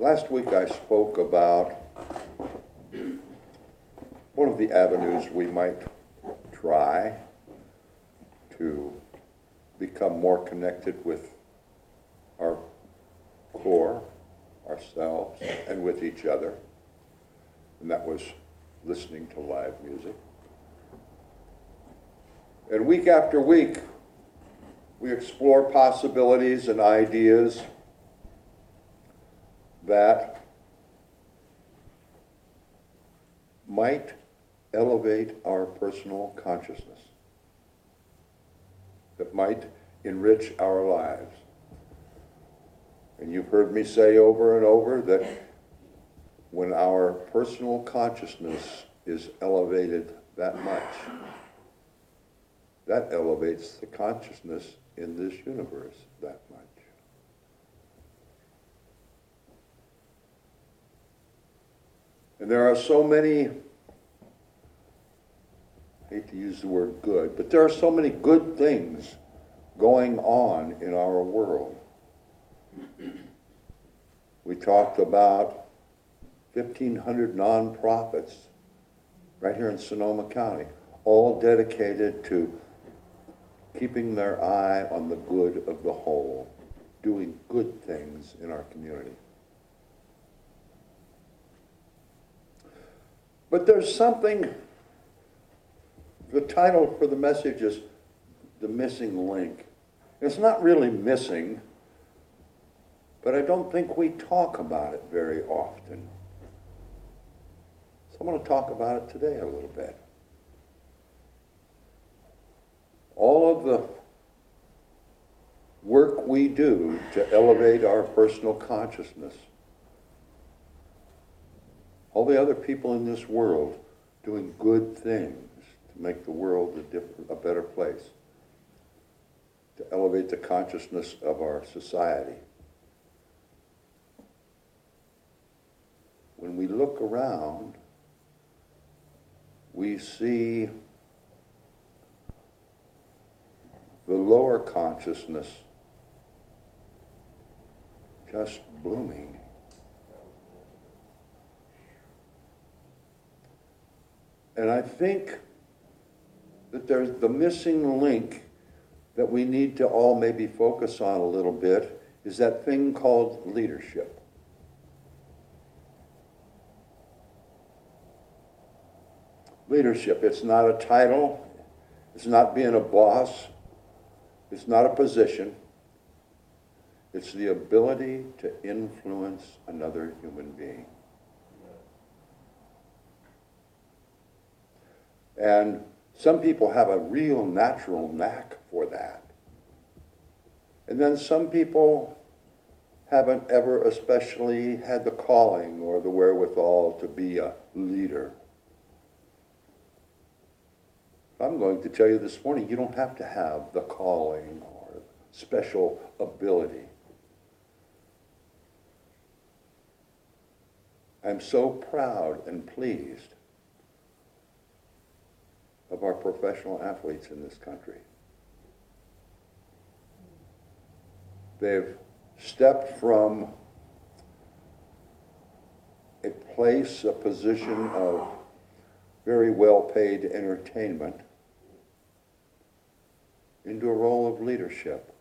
Last week I spoke about one of the avenues we might try to become more connected with our core, ourselves, and with each other. And that was listening to live music. And week after week, we explore possibilities and ideas that might elevate our personal consciousness, that might enrich our lives. And you've heard me say over and over that when our personal consciousness is elevated that much, that elevates the consciousness in this universe that much. And there are so many, I hate to use the word good, but there are so many good things going on in our world. We talked about 1,500 nonprofits right here in Sonoma County, all dedicated to keeping their eye on the good of the whole, doing good things in our community. But there's something, the title for the message is The Missing Link. It's not really missing, but I don't think we talk about it very often. So I'm going to talk about it today a little bit. All of the work we do to elevate our personal consciousness, all the other people in this world doing good things to make the world a better place, to elevate the consciousness of our society. When we look around, we see the lower consciousness just blooming. And I think that there's the missing link that we need to all maybe focus on a little bit is that thing called leadership. Leadership, it's not a title, it's not being a boss, it's not a position, it's the ability to influence another human being. And some people have a real natural knack for that. And then some people haven't ever especially had the calling or the wherewithal to be a leader. I'm going to tell you this morning, you don't have to have the calling or special ability. I'm so proud and pleased of our professional athletes in this country. They've stepped from a place, a position of very well-paid entertainment into a role of leadership.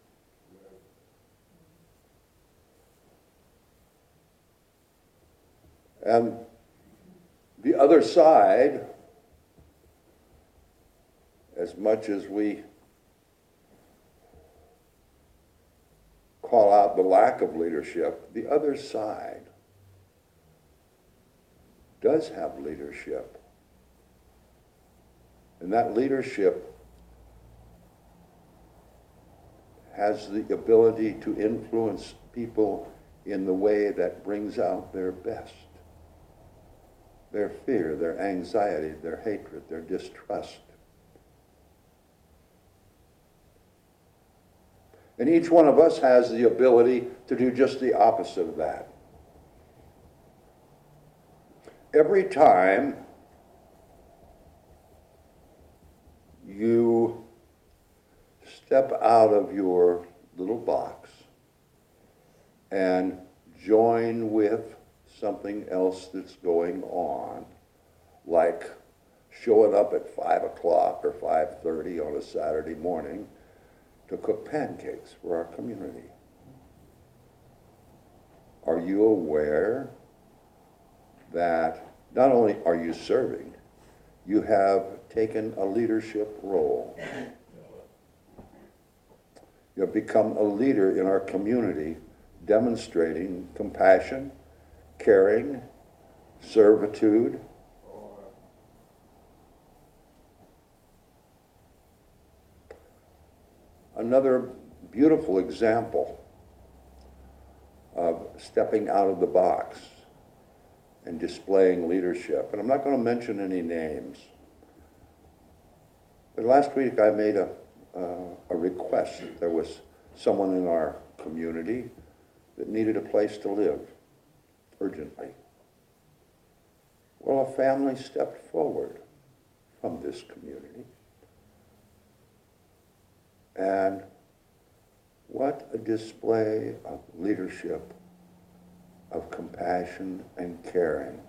And the other side, as much as we call out the lack of leadership, the other side does have leadership. And that leadership has the ability to influence people in the way that brings out their best. Their fear, their anxiety, their hatred, their distrust. And each one of us has the ability to do just the opposite of that. Every time you step out of your little box and join with something else that's going on, like showing up at 5 o'clock or 5:30 on a Saturday morning to cook pancakes for our community? Are you aware that not only are you serving, you have taken a leadership role? You have become a leader in our community, demonstrating compassion, caring, servitude. Another beautiful example of stepping out of the box and displaying leadership. And I'm not going to mention any names. But last week I made a request. There was someone in our community that needed a place to live urgently. Well, a family stepped forward from this community. And what a display of leadership, of compassion and caring.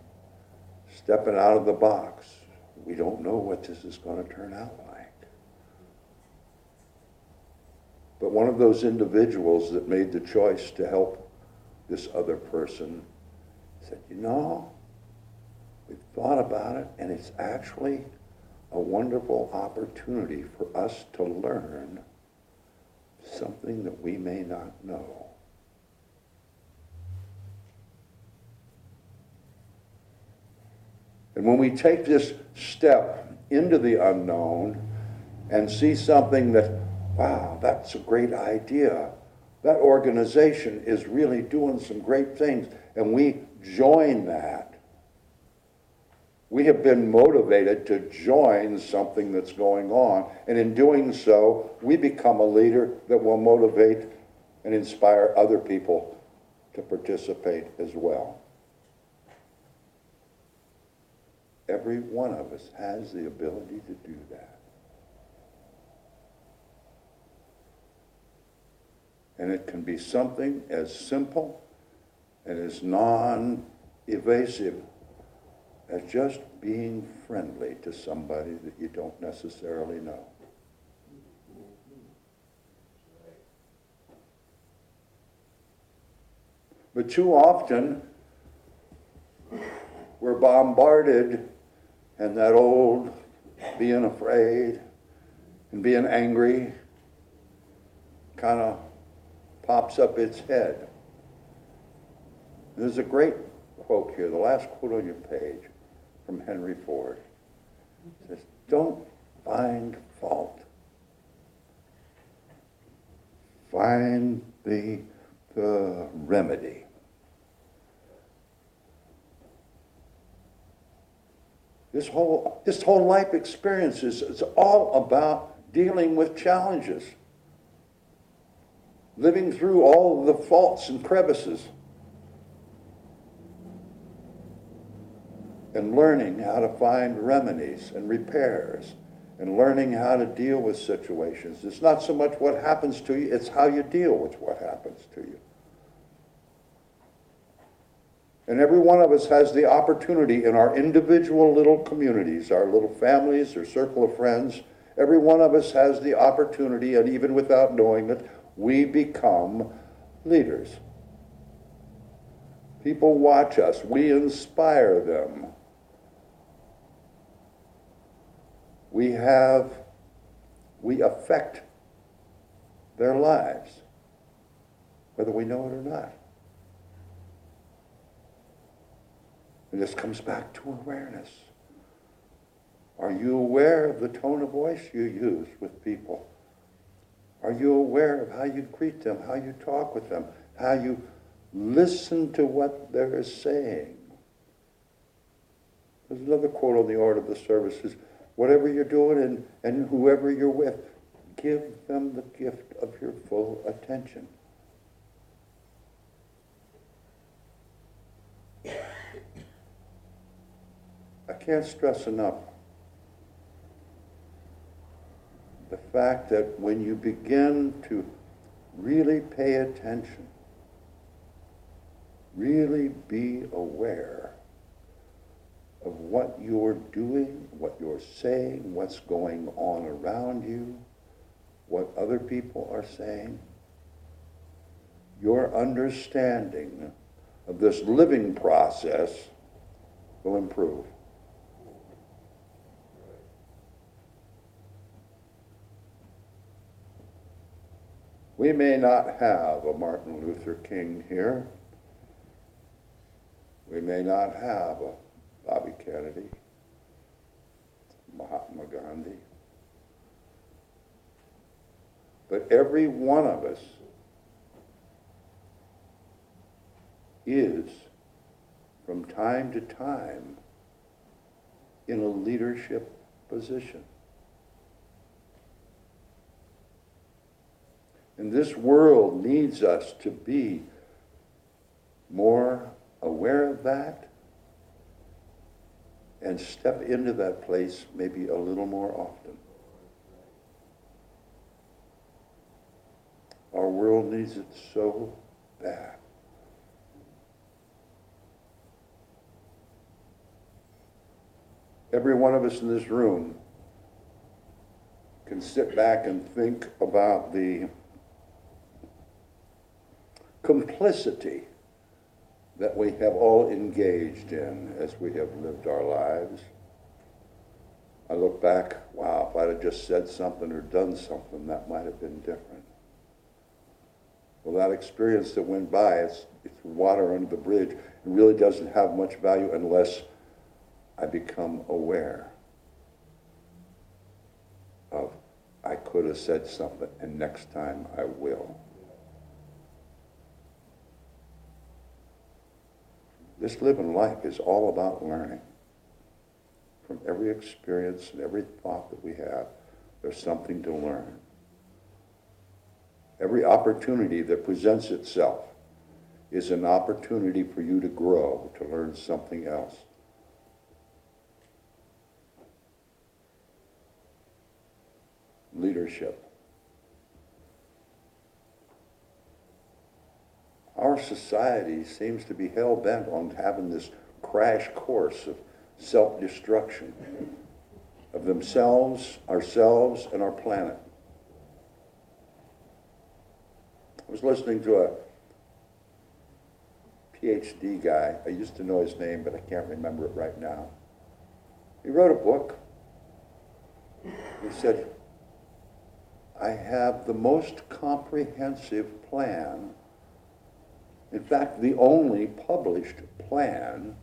Stepping out of the box. We don't know what this is going to turn out like. But one of those individuals that made the choice to help this other person said, you know, we've thought about it, and it's actually a wonderful opportunity for us to learn something that we may not know. And when we take this step into the unknown and see something that, wow, that's a great idea, that organization is really doing some great things, and we join that, we have been motivated to join something that's going on, and in doing so, we become a leader that will motivate and inspire other people to participate as well. Every one of us has the ability to do that. And it can be something as simple and as non-evasive as just being friendly to somebody that you don't necessarily know. But too often, we're bombarded, and that old being afraid and being angry kind of pops up its head. There's a great quote here, the last quote on your page, from Henry Ford. It says, don't find fault. Find the remedy. This whole life experience is all about dealing with challenges, living through all of the faults and crevices, and learning how to find remedies and repairs, and learning how to deal with situations. It's not so much what happens to you, it's how you deal with what happens to you. And every one of us has the opportunity in our individual little communities, our little families, our circle of friends, every one of us has the opportunity, and even without knowing it, we become leaders. People watch us, we inspire them. We affect their lives, whether we know it or not. And this comes back to awareness. Are you aware of the tone of voice you use with people? Are you aware of how you greet them, how you talk with them, how you listen to what they're saying? There's another quote on the order of the service is, whatever you're doing and whoever you're with, give them the gift of your full attention. I can't stress enough the fact that when you begin to really pay attention really be aware of what you're doing, what you're saying, what's going on around you, what other people are saying. Your understanding of this living process will improve. We may not have a Martin Luther King here. We may not have a Bobby Kennedy, Mahatma Gandhi. But every one of us is, from time to time, in a leadership position. And this world needs us to be more aware of that and step into that place maybe a little more often. Our world needs it so bad. Every one of us in this room can sit back and think about the complicity that we have all engaged in as we have lived our lives. I look back, wow, if I'd have just said something or done something, that might have been different. Well, that experience that went by, it's water under the bridge. It really doesn't have much value unless I become aware of, I could have said something, and next time I will. This living life is all about learning. From every experience and every thought that we have, there's something to learn. Every opportunity that presents itself is an opportunity for you to grow, to learn something else. Leadership. Our society seems to be hell-bent on having this crash course of self-destruction of themselves, ourselves, and our planet. I was listening to a PhD guy. I used to know his name, but I can't remember it right now. He wrote a book. He said, I have the most comprehensive plan, in fact, the only published plan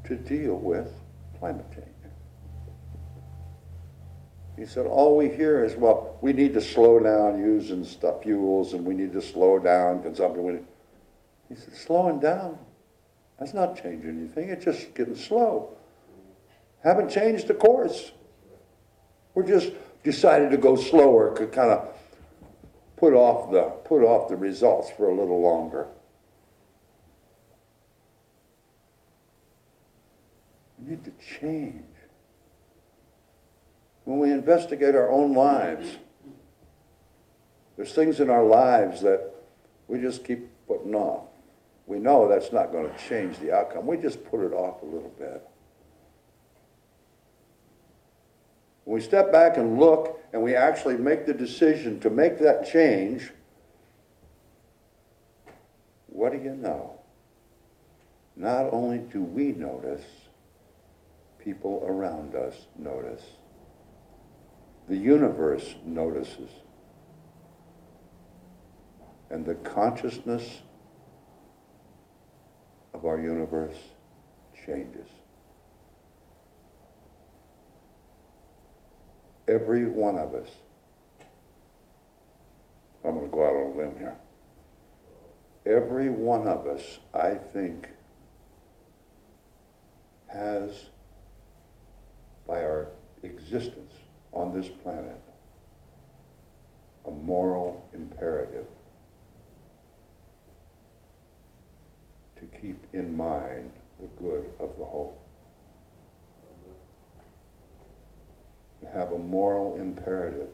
to deal with climate change. He said, all we hear is, well, we need to slow down using fuels, and we need to slow down consumption. He said, slowing down, that's not changing anything. It's just getting slow. Haven't changed the course. We're just decided to go slower, could kind of put off the results for a little longer. We need to change. When we investigate our own lives, there's things in our lives that we just keep putting off. We know that's not going to change the outcome. We just put it off a little bit. When we step back and look and we actually make the decision to make that change, what do you know? Not only do we notice, people around us notice. The universe notices. And the consciousness of our universe changes. Every one of us, I'm going to go out on a limb here. Every one of us, I think, has, by our existence on this planet, a moral imperative to keep in mind the good of the whole. Have a moral imperative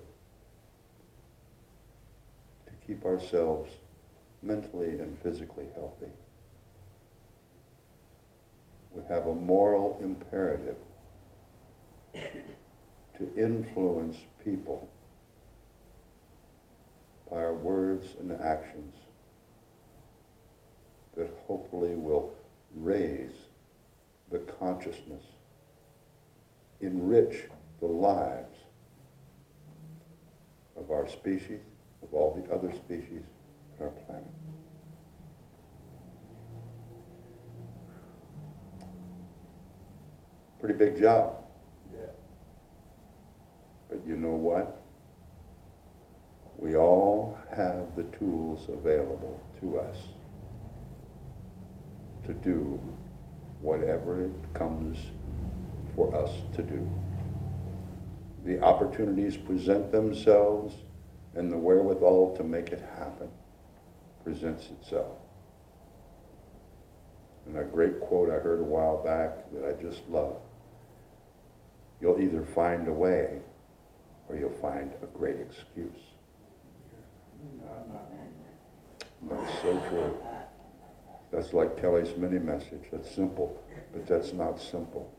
to keep ourselves mentally and physically healthy. we have a moral imperative to influence people by our words and actions that hopefully will raise the consciousness, enrich the lives of our species, of all the other species on our planet. Pretty big job. Yeah. But you know what? We all have the tools available to us to do whatever it comes for us to do. The opportunities present themselves, and the wherewithal to make it happen presents itself. And a great quote I heard a while back that I just love: you'll either find a way or you'll find a great excuse. That's so true. That's like Kelly's mini message. That's simple, but that's not simple.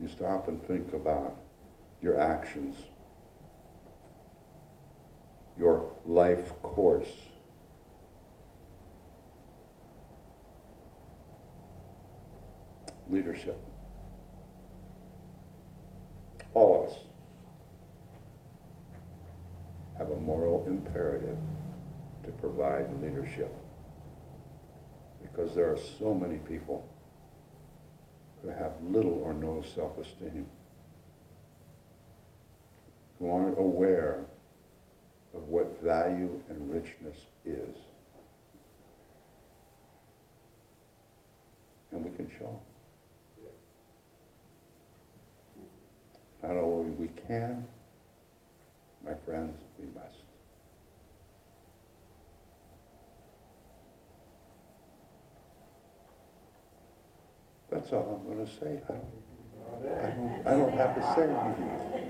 You stop and think about your actions, your life course. Leadership. All of us have a moral imperative to provide leadership, because there are so many people who have little or no self-esteem, who aren't aware of what value and richness is. And we can show them. Not only we can, my friends, we must. That's all I'm going to say. I don't have to say anything.